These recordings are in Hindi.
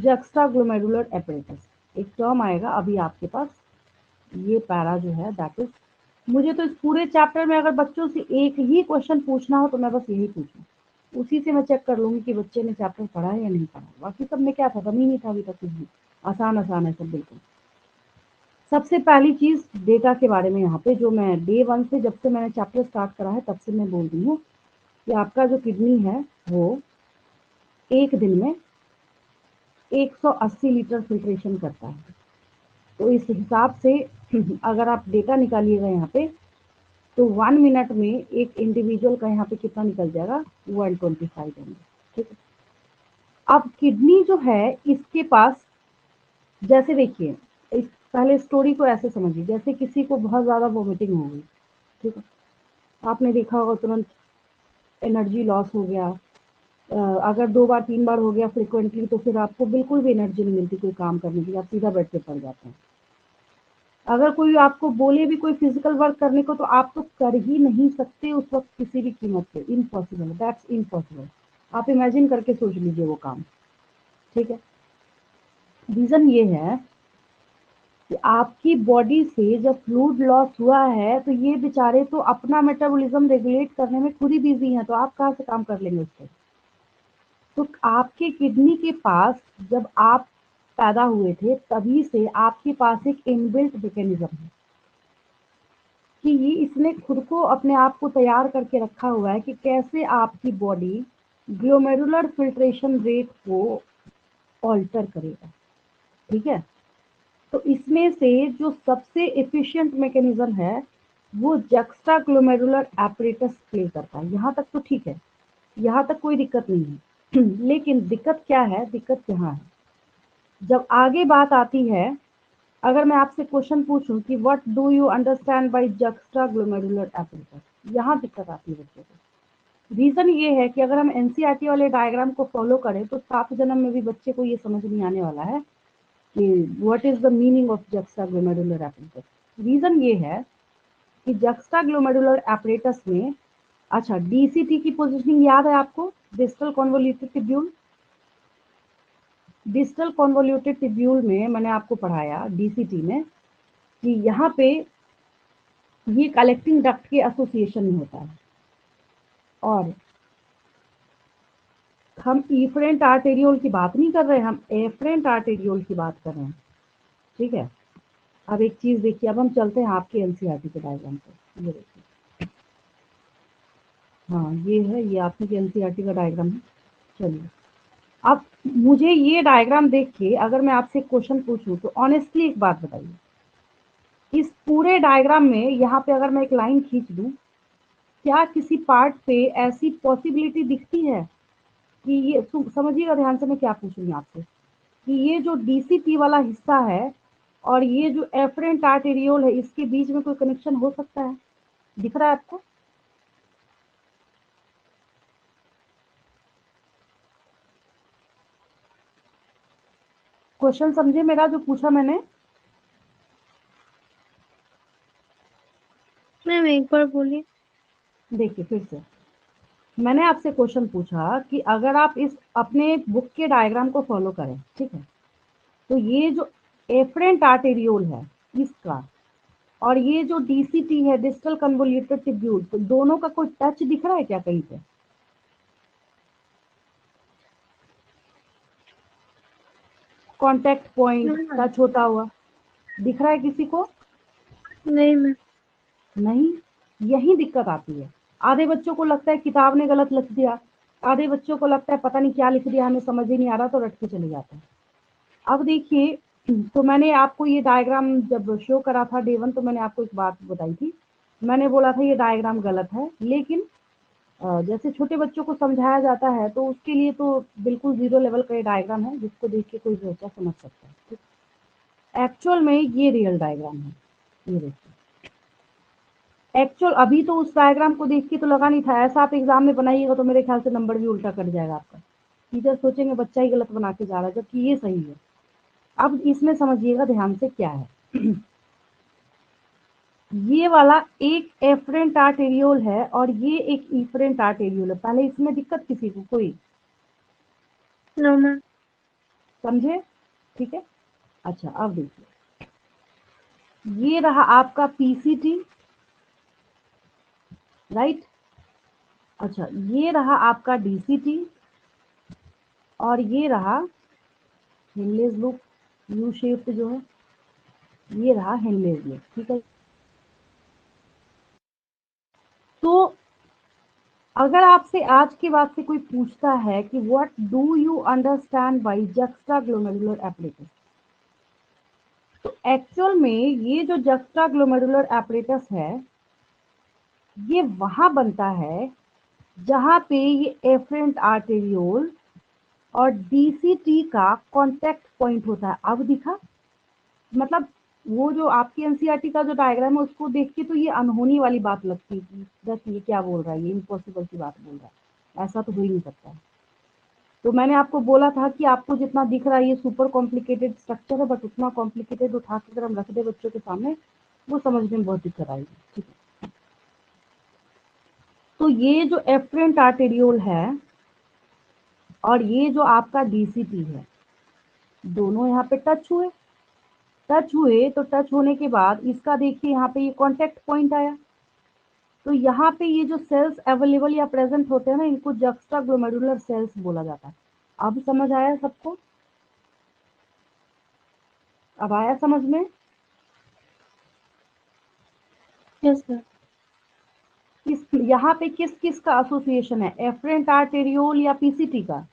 जक्स्टाग्लोमेरुलर एपरेटस एक टर्म आएगा अभी आपके पास, ये पैरा जो है दैट इज, मुझे तो इस पूरे चैप्टर में अगर बच्चों से एक ही क्वेश्चन पूछना हो तो मैं बस यही पूछूं, उसी से मैं चेक कर लूंगी कि बच्चे ने चैप्टर पढ़ा है या नहीं पढ़ा। बाकी सब में क्या था, समझ नहीं था अभी तक कुछ भी, आसान आसान है सब बिल्कुल। सबसे पहली चीज डेटा के बारे में, यहाँ पे जो मैं डे 1 से जब से मैंने चैप्टर स्टार्ट करा है तब से मैं बोल रही हूँ कि आपका जो किडनी है वो एक दिन में 180 लीटर फिल्ट्रेशन करता है। तो इस हिसाब से अगर आप डेटा निकालिएगा यहाँ पे तो 1 मिनट में एक इंडिविजुअल का यहाँ पे कितना निकल जाएगा, 125 ml। ठीक है, अब किडनी जो है इसके पास, जैसे देखिए इस पहले स्टोरी को ऐसे समझिए, जैसे किसी को बहुत ज़्यादा वोमिटिंग हो गई, ठीक है, आपने देखा होगा तुरंत एनर्जी लॉस हो गया, अगर 2 बार 3 बार हो गया फ्रिक्वेंटली तो फिर आपको बिल्कुल भी एनर्जी नहीं मिलती कोई काम करने की, आप सीधा बेड पे पड़ जाते हैं। अगर कोई आपको बोले भी कोई फिजिकल वर्क करने को तो आप तो कर ही नहीं सकते उस वक्त किसी भी कीमत पे, इम्पॉसिबल, दैट्स इम्पॉसिबल। आप इमेजिन करके सोच लीजिए वो काम, ठीक है। रीजन ये है कि आपकी बॉडी से जब फ्लूइड लॉस हुआ है तो ये बेचारे तो अपना मेटाबॉलिज्म रेगुलेट करने में खुद ही बिजी हैं, तो आप कहाँ से काम कर लेंगे उससे। तो आपके किडनी के पास जब आप पैदा हुए थे तभी से आपके पास एक इनबिल्ट मैकेनिज्म है कि ये इसने खुद को अपने आप को तैयार करके रखा हुआ है कि कैसे आपकी बॉडी ग्लोमेरुलर फिल्ट्रेशन रेट को ऑल्टर करेगा, ठीक है। तो इसमें से जो सबसे एफिशिएंट मैकेनिज्म है वो जक्स्टाग्लोमेरुलर एपरेटस प्ले करता है। यहाँ तक तो ठीक है, यहाँ तक कोई दिक्कत नहीं है लेकिन दिक्कत क्या है, दिक्कत यहाँ है जब आगे बात आती है, अगर मैं आपसे क्वेश्चन पूछूं कि what do you understand by juxtaglomerular apparatus, यहाँ दिक्कत आती है बच्चों को। रीजन ये है कि अगर हम एनसीईआरटी वाले डायग्राम को फॉलो करें तो 7 जन्म में भी बच्चे को ये समझ नहीं आने वाला है कि what is the meaning of juxtaglomerular apparatus. Reason ये है कि जक्स्टाग्लोमेरुलर एपरेटस में, अच्छा डीसीटी की पोजीशनिंग याद है आपको, distal convoluted tubule. Distal convoluted tubule में मैंने आपको पढ़ाया डीसीटी में कि यहाँ पे ये कलेक्टिंग डक्ट के एसोसिएशन में होता है और हम इफरेंट आर्टेरियोल की बात नहीं कर रहे, हम एफरेंट आर्टेरियोल की बात कर रहे हैं, ठीक है। अब एक चीज देखिए, अब हम चलते हैं आपके एनसीईआरटी के डायग्राम पे, ये देखिए, हाँ ये है, ये आपके एनसीईआरटी का डायग्राम है। चलिए अब मुझे ये डायग्राम देख के अगर मैं आपसे क्वेश्चन पूछूं तो ऑनेस्टली एक बात बताइए, इस पूरे डायग्राम में यहाँ पे अगर मैं एक लाइन खींच दूं, क्या किसी पार्ट पे ऐसी पॉसिबिलिटी दिखती है कि ये, समझिएगा ध्यान से मैं क्या पूछूंगी आपसे, कि ये जो डीसीटी वाला हिस्सा है और ये जो एफरेंट आर्टेरियोल है इसके बीच में कोई कनेक्शन हो सकता है, दिख रहा है आपको? क्वेश्चन समझे मेरा जो पूछा मैंने? मैम एक बार बोलिए। देखिए फिर से मैंने आपसे क्वेश्चन पूछा कि अगर आप इस अपने बुक के डायग्राम को फॉलो करें, ठीक है, तो ये जो एफरेंट आर्टेरियोल है इसका और ये जो डीसीटी है डिस्टल कन्वोल्यूटेड ट्यूब्यूल, तो दोनों का कोई टच दिख रहा है क्या कहीं पे? कांटेक्ट पॉइंट टच होता हुआ दिख रहा है किसी को? नहीं मैम। नहीं, यही दिक्कत आती है। आधे बच्चों को लगता है किताब ने गलत लिख दिया, आधे बच्चों को लगता है पता नहीं क्या लिख दिया, हमें समझ ही नहीं आ रहा, तो रट के चले जाते हैं। अब देखिए, तो मैंने आपको ये डायग्राम जब शो करा था डे 1 तो मैंने आपको एक बात बताई थी, मैंने बोला था ये डायग्राम गलत है, लेकिन जैसे छोटे बच्चों को समझाया जाता है तो उसके लिए तो बिल्कुल 0 लेवल का ये डायग्राम है जिसको देख के कोई बच्चा समझ सकता है। एक्चुअल में ये रियल डायग्राम है, ये देखिए एक्चुअल। अभी तो उस डायग्राम को देख के तो लगा नहीं था, ऐसा आप एग्जाम में बनाइएगा तो मेरे ख्याल से नंबर भी उल्टा कट जाएगा आपका, टीचर सोचेंगे बच्चा ही गलत बना के जा रहा है, जबकि ये सही है। अब इसमें समझिएगा ध्यान से क्या है ये वाला एक एफरेंट आर्टेरियोल है और ये एक इफरेंट आर्टेरियोल है। पहले इसमें दिक्कत किसी को कोई? No ma'am. समझे? ठीक है। अच्छा अब देखिए, ये रहा आपका पीसीटी, राइट। अच्छा ये रहा आपका डीसीटी, और ये रहा हेनलेज लूप, यू शेप जो है, ये रहा हेनलेज लूप, ठीक है। तो अगर आपसे आज के बाद से कोई पूछता है कि what do you understand by juxtaglomerular apparatus, तो एक्चुअल में ये जो जक्स्टाग्लोमेरुलर एपरेटस है, ये वहां बनता है जहां पे ये एफरेंट आर्टेरियोल और डीसीटी का कांटेक्ट पॉइंट होता है। अब दिखा, मतलब वो जो आपकी एनसीईआरटी का जो डायग्राम है उसको देख के तो ये अनहोनी वाली बात लगती है कि दस ये क्या बोल रहा है, ये इम्पॉसिबल सी बात बोल रहा है, ऐसा तो हो ही नहीं सकता। तो मैंने आपको बोला था कि आपको जितना दिख रहा है ये सुपर कॉम्प्लिकेटेड स्ट्रक्चर है, बट उतना कॉम्प्लिकेटेड उठा के अगर हम रख दे बच्चों के सामने, वो समझने में बहुत दिक्कत आएगी, ठीक है। तो ये जो एफरेंट आर्टेरियोल है और ये जो आपका डीसीटी है, दोनों यहाँ पे टच हुए तो टच होने के बाद इसका देखिए यहाँ पे ये कांटेक्ट पॉइंट आया, तो यहाँ पे ये जो सेल्स अवेलेबल या प्रेजेंट होते हैं ना, इनको जक्स्टाग्लोमेरुलर सेल्स बोला जाता है। अब समझ आया सबको? अब आया समझ में? Yes sir. किस यहाँ पे किस किस का एसोसिएशन है, एफरेंट आर्टेरियोल या पीसीटी का?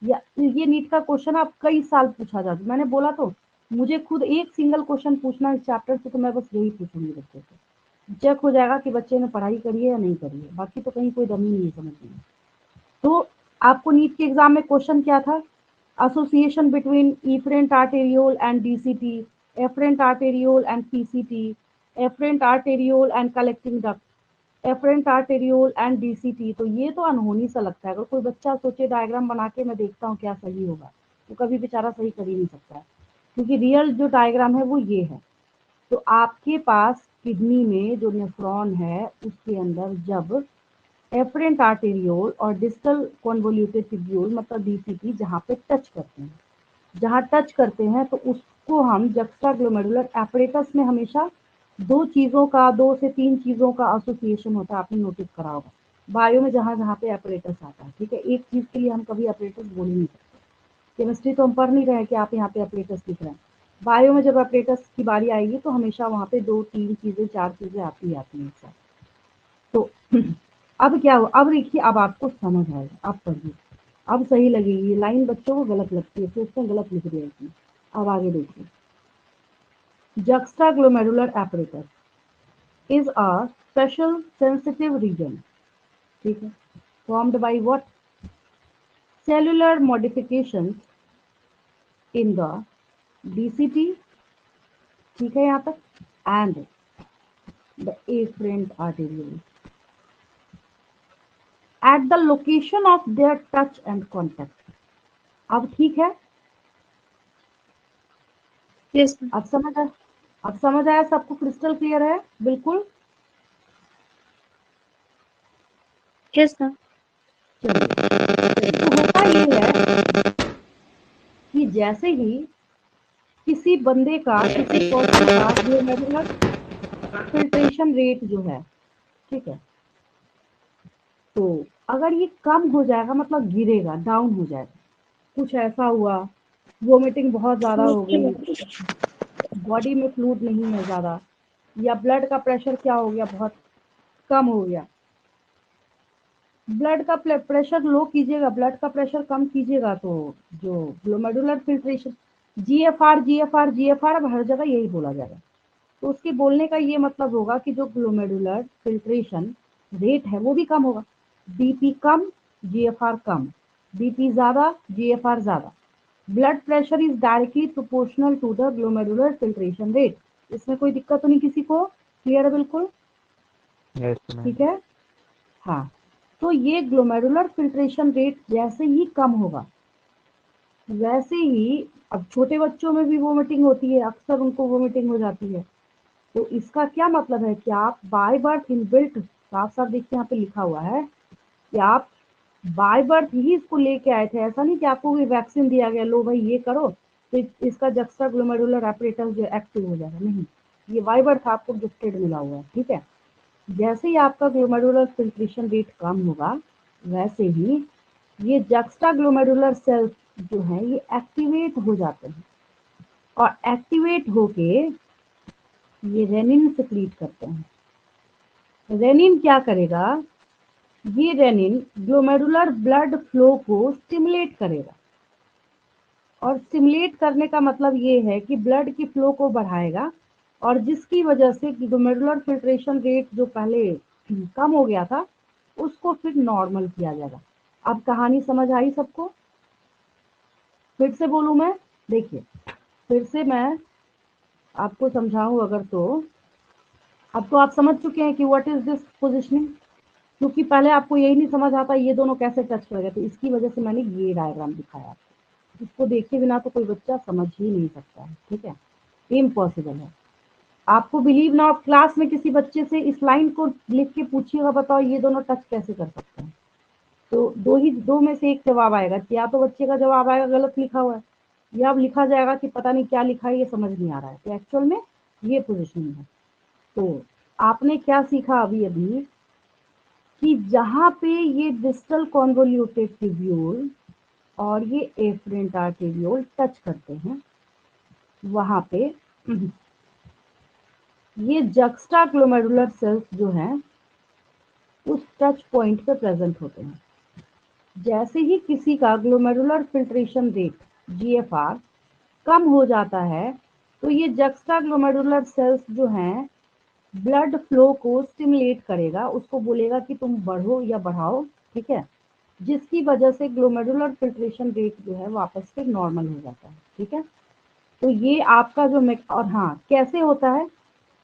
या ये नीट का क्वेश्चन आप कई साल पूछा जाता, मैंने बोला तो मुझे खुद एक सिंगल क्वेश्चन पूछना इस चैप्टर से तो मैं बस यही पूछूंगी बच्चे से, चेक हो जाएगा कि बच्चे ने पढ़ाई करी है या नहीं करी है, बाकी तो कहीं कोई दम ही नहीं समझ में। तो आपको नीट के एग्जाम में क्वेश्चन क्या था? Association between efferent arteriole and DCT, efferent arteriole and PCT, efferent arteriole and collecting duct, efferent arteriole and DCT. तो ये तो अनहोनी सा लगता है, अगर कोई बच्चा सोचे डायग्राम बना के मैं देखता हूँ क्या सही होगा, तो कभी बेचारा सही कर ही नहीं सकता है, क्योंकि रियल जो डायग्राम है वो ये है। तो आपके पास किडनी में जो नेफ्रॉन है उसके अंदर जब एफरेंट आर्टेरियोल और डिस्टल कॉन्वोल्यूटेड ट्यूब्यूल मतलब डीसीटी जहाँ पे टच करते हैं, जहाँ टच करते हैं तो उसको हम जक्स्टाग्लोमेरुलर एपरेटस में हमेशा दो चीजों का, दो से तीन चीजों का एसोसिएशन होता है, आपने नोटिस करा होगा बायो में जहाँ जहाँ पे एपरेटस आता है, ठीक है। एक चीज के लिए हम कभी एपरेटस बोल ही नहीं सकते, केमिस्ट्री तो हम पढ़ नहीं रहे कि आप यहाँ पे एपरेटस दिख रहे हैं, बायो में जब एपरेटस की बारी आएगी तो हमेशा वहाँ पे दो तीन चीजें चार चीजें आती आती हैं एक साथ। तो अब क्या हो, अब देखिए अब आपको समझ आएगा, अब पढ़िए, अब सही लगेगी। ये लाइन बच्चों को गलत लगती है, सोचते हैं गलत लिख दिया इसमें। अब आगे देखिए, juxtaglomerular apparatus is a special sensitive region, ठीक है, formed by what? Cellular modifications in the DCT, ठीक है यहाँ तक, and the afferent arteriole at the location of their touch and contact. अब ठीक है? Yes sir. अब समझ आया सबको? क्रिस्टल क्लियर है बिल्कुल? Yes sir. चलिए, तो होता ये है कि जैसे ही किसी बंदे का, किसी पर्सन का ग्लोमेरुलर फिल्ट्रेशन रेट जो है, ठीक है, तो अगर ये कम हो जाएगा मतलब गिरेगा, डाउन हो जाएगा, कुछ ऐसा हुआ, वोमिटिंग बहुत ज्यादा हो गई, बॉडी में फ्लूइड नहीं है ज्यादा, या ब्लड का प्रेशर क्या हो गया, बहुत कम हो गया, ब्लड का प्रेशर लो कीजिएगा, ब्लड का प्रेशर कम कीजिएगा, तो जो glomerular filtration, GFR GFR GFR, अब हर जगह यही बोला जाएगा, तो उसके बोलने का ये मतलब होगा कि जो ग्लोमेरुलर फिल्ट्रेशन रेट है वो भी कम होगा, बीपी कम, जीएफआर कम, बीपी ज्यादा, जीएफआर ज्यादा, blood pressure is directly proportional to the glomerular filtration rate. इसमें कोई दिक्कत तो नहीं किसी को? क्लियर है बिल्कुल? ठीक है। हाँ, तो ये ग्लोमेरुलर फिल्ट्रेशन रेट जैसे ही कम होगा, वैसे ही अब छोटे बच्चों में भी वोमिटिंग होती है, अक्सर उनको वोमिटिंग हो जाती है, तो इसका क्या मतलब है कि आप बाय बर्थ इनबिल्ट, साफ साफ देखिए यहाँ पे लिखा हुआ है कि आप बाय बर्थ ही इसको लेके आए थे, ऐसा नहीं कि आपको कोई वैक्सीन दिया गया लो भाई ये करो तो इसका जक्स्टा ग्लोमेरुलर एपरेटस जो एक्टिव हो जाएगा, नहीं, ये बाय बर्थ आपको गिफ्टेड मिला हुआ है, ठीक है। जैसे ही आपका ग्लोमेरुलर फिल्ट्रेशन रेट कम होगा वैसे ही ये जक्स्टा ग्लोमेरुलर सेल्स जो है ये एक्टिवेट हो जाते हैं और एक्टिवेट होके ये रेनिन सिक्रीट करते हैं। रेनिन क्या करेगा, ये रेनिन ग्लोमेरुलर ब्लड फ्लो को स्टिमुलेट करेगा और स्टिमुलेट करने का मतलब ये है कि ब्लड की फ्लो को बढ़ाएगा और जिसकी वजह से ग्लोमेरुलर फिल्ट्रेशन रेट जो पहले कम हो गया था उसको फिर नॉर्मल किया जाएगा। अब कहानी समझ आई सबको? फिर से बोलूं मैं, देखिए फिर से मैं आपको समझाऊं अगर तो अब तो आप समझ चुके हैं कि व्हाट इज दिस पोजिशनिंग, क्योंकि पहले आपको यही नहीं समझ आता ये दोनों कैसे टच करेगा, तो इसकी वजह से मैंने ये डायग्राम दिखाया आपको। इसको देखे बिना तो कोई बच्चा समझ ही नहीं सकता है, ठीक है, इम्पॉसिबल है। आपको बिलीव ना, आप क्लास में किसी बच्चे से इस लाइन को लिख के पूछिएगा बताओ ये दोनों टच कैसे कर सकते हैं, तो दो में से एक जवाब आएगा, या तो बच्चे का जवाब आएगा गलत लिखा हुआ है या अब लिखा जाएगा कि पता नहीं क्या लिखा है ये समझ नहीं आ रहा है। तो एक्चुअल में ये पोजिशनिंग है। तो आपने क्या सीखा अभी अभी कि जहां पे ये डिस्टल कॉन्वोल्यूटेड ट्यूब्यूल और ये एफरेंट आर्टेरियोल टच करते हैं वहां पे ये जक्स्टा ग्लोमेरुलर सेल्स जो हैं उस टच पॉइंट पे प्रेजेंट होते हैं। जैसे ही किसी का ग्लोमेरुलर फिल्ट्रेशन रेट GFR कम हो जाता है तो ये जक्स्टा ग्लोमेरुलर सेल्स जो हैं ब्लड फ्लो को स्टिमुलेट करेगा, उसको बोलेगा कि तुम बढ़ो या बढ़ाओ, ठीक है, जिसकी वजह से ग्लोमेरुलर फिल्ट्रेशन रेट जो है वापस से नॉर्मल हो जाता है, ठीक है। तो ये आपका जो और हाँ कैसे होता है,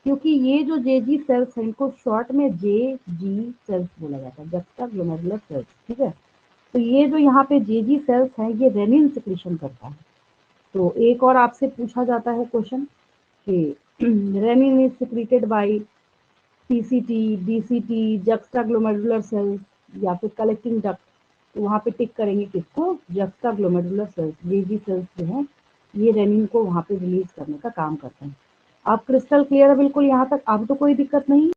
क्योंकि ये जो जेजी सेल्स हैं इनको शॉर्ट में जेजी सेल्स बोला जाता है, जक्स्टा ग्लोमेरुलर सेल्स, ठीक है। तो ये जो यहाँ पे जेजी सेल्स हैं ये रेनिन सिक्रीशन करता है। तो एक और आपसे पूछा जाता है क्वेश्चन कि renin is secreted by PCT, DCT, juxtaglomerular cells या फिर कलेक्टिंग डक्ट, तो वहाँ पे टिक करेंगे किसको, juxtaglomerular cells, JG cells जो हैं ये रेनिन को वहाँ पे रिलीज करने का काम करते हैं। अब क्रिस्टल क्लियर है बिल्कुल यहाँ तक, अब तो कोई दिक्कत नहीं।